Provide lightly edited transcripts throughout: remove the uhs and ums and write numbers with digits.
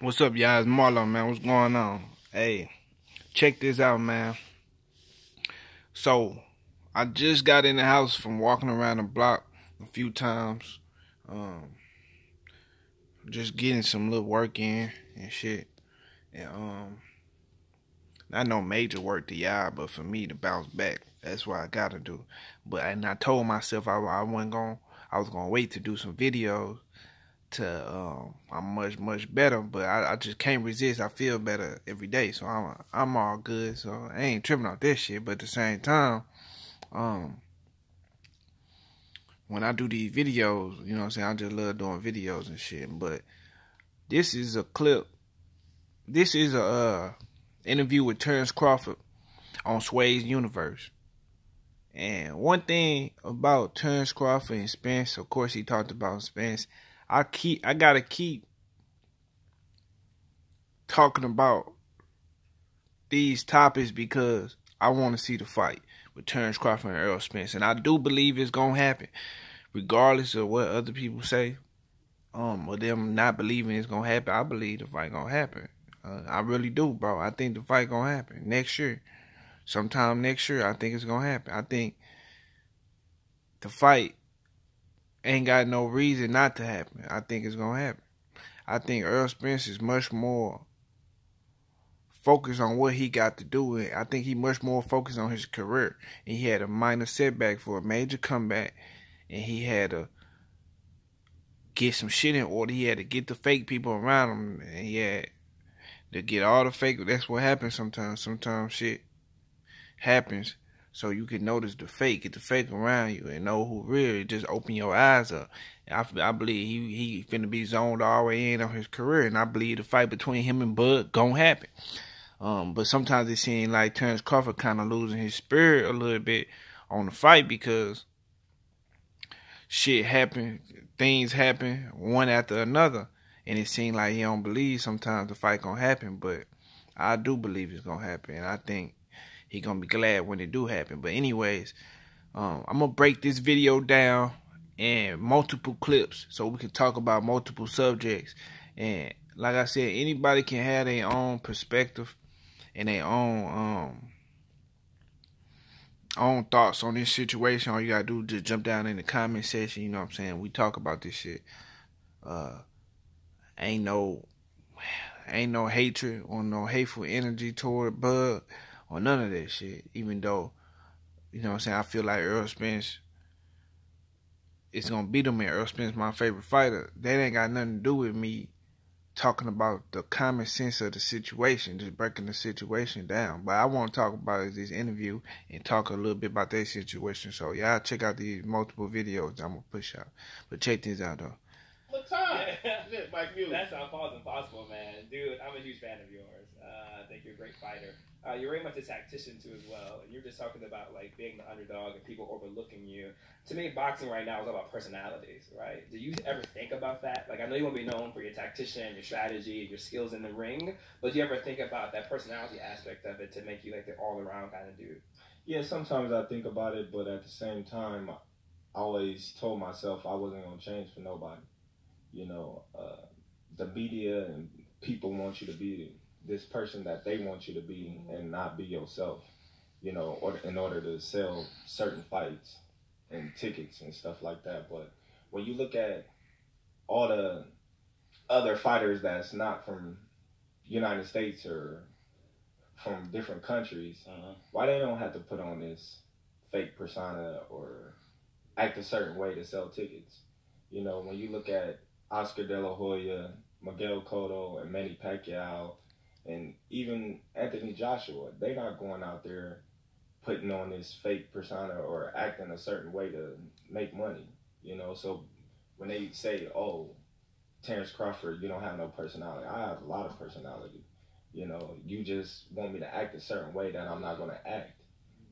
What's up, y'all? It's Marlo, man. What's going on? Hey, check this out, man. So, I just got in the house from walking around the block a few times. Um, just getting some little work in and shit. And, not no major work to y'all, but for me to bounce back, that's what I gotta do. And I told myself I was gonna wait to do some videos to I'm much better, but I just can't resist. I feel better every day, so I'm all good. So I ain't tripping off this shit. But at the same time, um, when I do these videos, you know what I'm saying, I just love doing videos and shit. But this is a clip. This is a interview with Terence Crawford on Sway's Universe. And one thing about Terence Crawford and Spence, of course, he talked about Spence. I gotta keep talking about these topics because I want to see the fight with Terence Crawford and Errol Spence, and I do believe it's gonna happen, regardless of what other people say, or them not believing it's gonna happen. I believe the fight gonna happen. I really do, bro. I think the fight gonna happen next year, sometime next year. I think it's gonna happen. I think the fight ain't got no reason not to happen. I think it's gonna happen. I think Errol Spence is much more focused on what he got to do. I think he much more focused on his career. And he had a minor setback for a major comeback, and he had to get some shit in order. He had to get the fake people around him, and he had to get all the fake. That's what happens sometimes. Sometimes shit happens so you can notice the fake, get the fake around you, and know who really. Just open your eyes up. I believe he finna be zoned all the way in on his career, and I believe the fight between him and Bud gonna happen. But sometimes it seems like Terence Crawford kind of losing his spirit a little bit on the fight because shit happen, things happen one after another, and it seems like he don't believe sometimes the fight gonna happen. But I do believe it's gonna happen, and I think he gonna be glad when it do happen. But anyways, I'm gonna break this video down in multiple clips so we can talk about multiple subjects. And like I said, anybody can have their own perspective and their own thoughts on this situation. All you gotta do is just jump down in the comment section. You know what I'm saying? We talk about this shit. Ain't no hatred or no hateful energy toward Bud or none of that shit. Even though, you know what I'm saying, I feel like Errol Spence is gonna beat him, and Errol Spence my favorite fighter. That ain't got nothing to do with me talking about the common sense of the situation, just breaking the situation down. But I want to talk about this interview and talk a little bit about that situation. So y'all check out these multiple videos I'm gonna push out. But check this out though. What time? Mike Mueller. That's how falls impossible, man. Dude, I'm a huge fan of yours. I think you're a great fighter. You're very much a tactician too as well. And you're just talking about like being the underdog and people overlooking you. To me, boxing right now is all about personalities, right? Do you ever think about that? Like, I know you want to be known for your tactician, your strategy, your skills in the ring, but do you ever think about that personality aspect of it to make you like the all-around kind of dude? Yeah, sometimes I think about it, but at the same time, I always told myself I wasn't going to change for nobody. You know, the media and people want you to be this person that they want you to be and not be yourself, you know, or in order to sell certain fights and tickets and stuff like that. But when you look at all the other fighters that's not from United States or from different countries, why they don't have to put on this fake persona or act a certain way to sell tickets? You know, when you look at Oscar De La Hoya, Miguel Cotto, and Manny Pacquiao, and even Anthony Joshua, they're not going out there putting on this fake persona or acting a certain way to make money, you know? So when they say, oh, Terence Crawford, you don't have no personality. I have a lot of personality. You know, you just want me to act a certain way that I'm not going to act.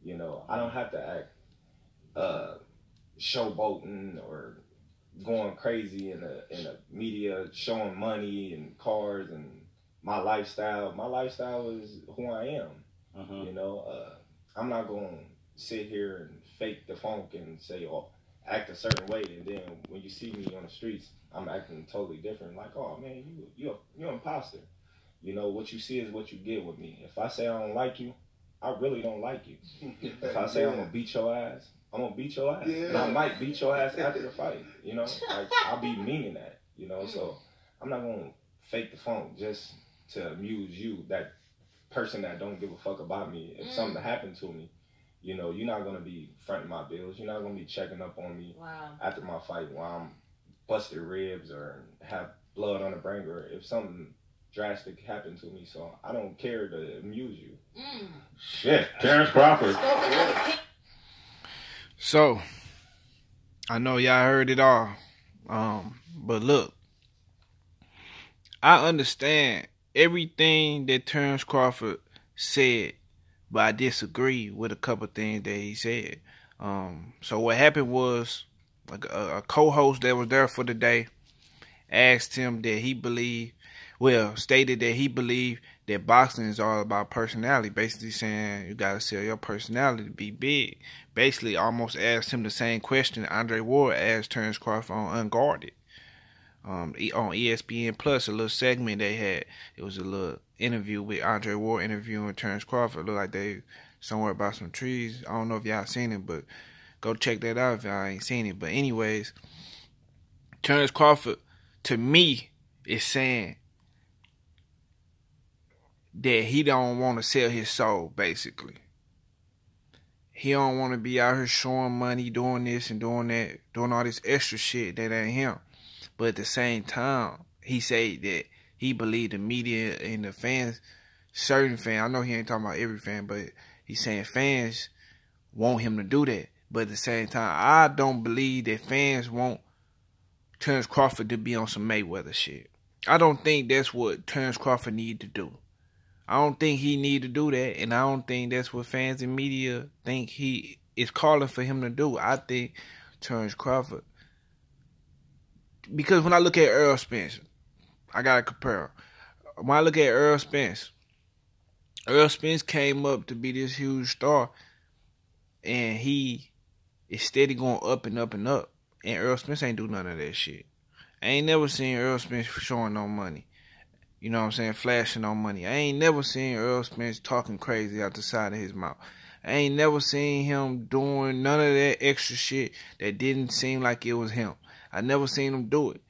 You know, I don't have to act showboating or going crazy in the media, showing money and cars and my lifestyle. My lifestyle is who I am. You know, I'm not going to sit here and fake the funk and say, oh, act a certain way, and then when you see me on the streets, I'm acting totally different. Like, oh man, you're an imposter. You know, what you see is what you get with me. If I say I don't like you, I really don't like you. If I say I'm gonna beat your ass, I'm gonna beat your ass. And I might beat your ass after the fight. You know, like I'll be meaning that. You know, so I'm not gonna fake the funk just to amuse you, that person that don't give a fuck about me. If something happened to me, you know, you're not gonna be fronting my bills. You're not gonna be checking up on me after my fight while I'm busted ribs or have blood on the brain, or if something drastic happened to me. So I don't care to amuse you. Shit, Terence Crawford. So I know y'all heard it all, but look, I understand everything that Terence Crawford said, but I disagree with a couple things that he said. So what happened was, like a co-host that was there for the day asked him that he believed, stated that he believed that boxing is all about personality, basically saying you gotta sell your personality to be big. Basically almost asked him the same question Andre Ward asked Terence Crawford on Unguarded. On ESPN Plus, a little segment they had. It was a little interview with Andre Ward interviewing Terence Crawford. It looked like they somewhere about some trees. I don't know if y'all seen it, but go check that out if y'all ain't seen it. But anyways, Terence Crawford, to me, is saying that he don't want to sell his soul, basically. He don't want to be out here showing money, doing this and doing that, doing all this extra shit that ain't him. But at the same time, he said that he believed the media and the fans, certain fans, I know he ain't talking about every fan, but he's saying fans want him to do that. But at the same time, I don't believe that fans want Terence Crawford to be on some Mayweather shit. I don't think that's what Terence Crawford need to do. I don't think he need to do that, and I don't think that's what fans and media think he is calling for him to do. I think Terence Crawford, because when I look at Errol Spence, I gotta compare. When I look at Errol Spence came up to be this huge star, and he is steady going up and up and up. And Errol Spence ain't do none of that shit. I ain't never seen Errol Spence showing no money. You know what I'm saying? Flashing on money. I ain't never seen Errol Spence talking crazy out the side of his mouth. I ain't never seen him doing none of that extra shit that didn't seem like it was him. I never seen him do it.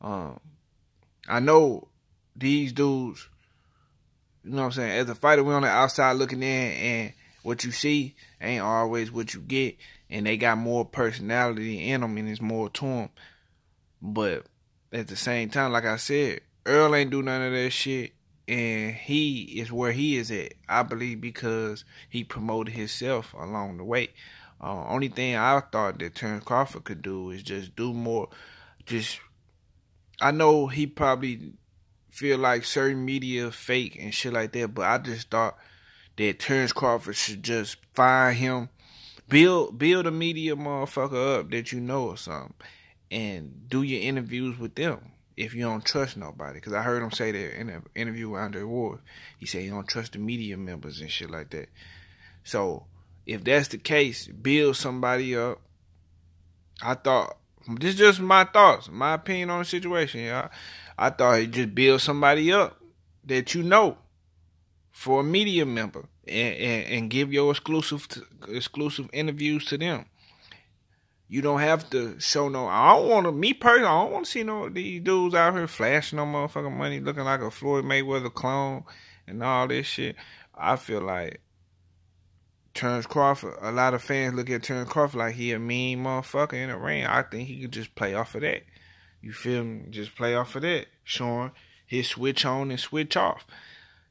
I know these dudes, you know what I'm saying, as a fighter, we on the outside looking in, and what you see ain't always what you get, and they got more personality in them, and there's more to them. But at the same time, like I said, Earl ain't do none of that shit, and he is where he is at, I believe, because he promoted himself along the way. Only thing I thought that Terence Crawford could do is just do more. I know he probably feel like certain media fake and shit like that, but I just thought that Terence Crawford should just find him, build a media motherfucker up that you know or something, and do your interviews with them if you don't trust nobody. Because I heard him say that in an interview with Andre Ward. He said he don't trust the media members and shit like that. So if that's the case, build somebody up. I thought, this is just my thoughts, my opinion on the situation. Yeah, I thought he'd just build somebody up that you know for a media member, and give your exclusive interviews to them. You don't have to show no. I don't want to. Me personally, I don't want to see no these dudes out here flashing no motherfucking money, looking like a Floyd Mayweather clone and all this shit. I feel like Terence Crawford, a lot of fans look at Terence Crawford like he a mean motherfucker in the ring. I think he could just play off of that. You feel me? Just play off of that, showing his switch on and switch off,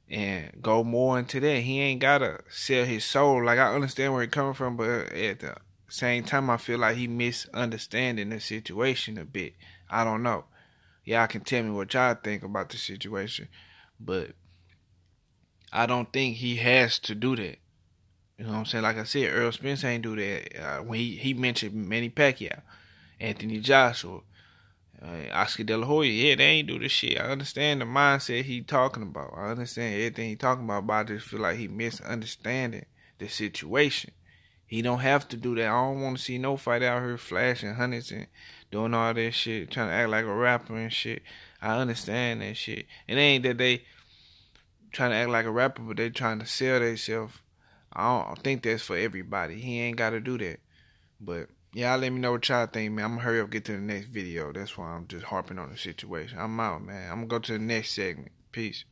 and go more into that. He ain't gotta sell his soul. Like, I understand where he coming from, but at the same time, I feel like he misunderstanding the situation a bit. I don't know. Y'all can tell me what y'all think about the situation, but I don't think he has to do that. You know what I'm saying? Like I said, Errol Spence ain't do that. When he mentioned Manny Pacquiao, Anthony Joshua, Oscar De La Hoya, yeah, they ain't do this shit. I understand the mindset he talking about. I understand everything he talking about, but I just feel like he misunderstanding the situation. He don't have to do that. I don't want to see no fight out here flashing hundreds and doing all that shit, trying to act like a rapper and shit. I understand that shit. It ain't that they trying to act like a rapper, but they trying to sell themselves. I don't think that's for everybody. He ain't got to do that. But y'all let me know what y'all think, man. I'm gonna hurry up, get to the next video. That's why I'm just harping on the situation. I'm out, man. I'm gonna go to the next segment. Peace.